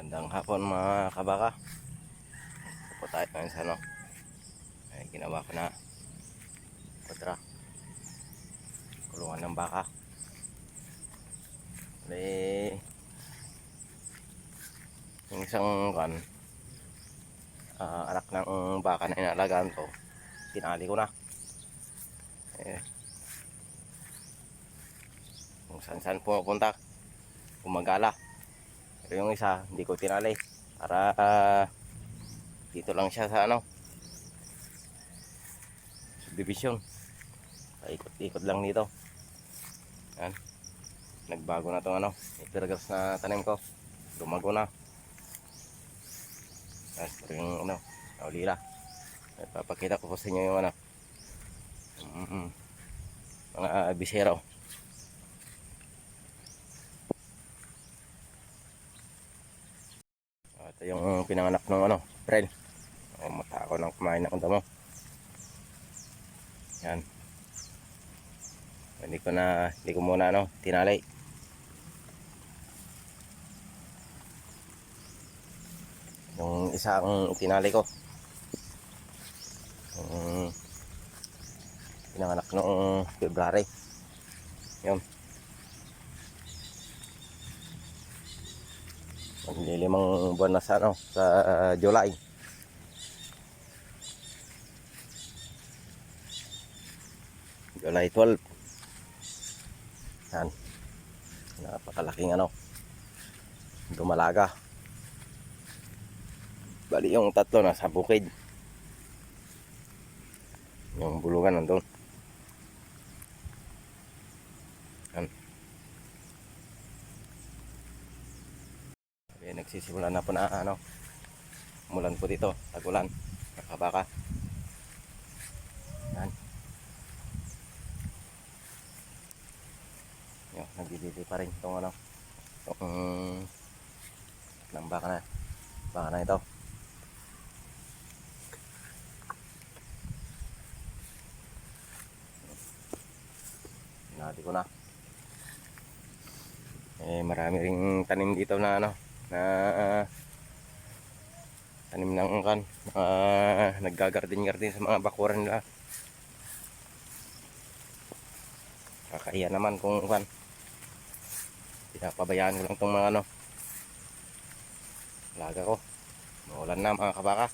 Magandang hapon mga kabaka. Ito po tayo ngayon sa ano. Ay, ginawa ko na kwadra. Kulungan ng baka. May yung isang anak ng baka na inalagaan ko. Tinali ko na. Kung saan saan pumunta, gumagala. Pero yung isa, hindi ko tinali. Para dito lang siya sa ano, subdivision. Paikot-ikot lang dito. Yan. Nagbago na itong ano, ipiragas na tanim ko. Lumago na. Yan, pero yung ano, naulila. Papakita ko po sa inyo yung ano, mga bisero. Ito yung pinanganak ng ano, April. Mata ako nang kumain ng damo. Yan. Hindi ko muna ano, tinalay. Yung isa ang tinalay ko. Pinanganak noong February. Yun. Maglilimang buwan na sa ano, sa July. July 12. Yan. Napakalaking ano, dumalaga. Bali yung tatlo nasa bukid. Yung bulungan nandun. Yan. Okay, nagsisimula na po na ano, umulan po dito, tagulan, nakabaka. Yan. Yan, nagdidili pa rin itong ano, itong ng baka na ito. Hinati ko na. Marami ring tanim dito na ano, na tanim ng naggagarden sa mga bakuran nila. Kakahiya naman kung pinapabayaan ko lang itong mga ano, alaga ko. Maulan na mga kabaka.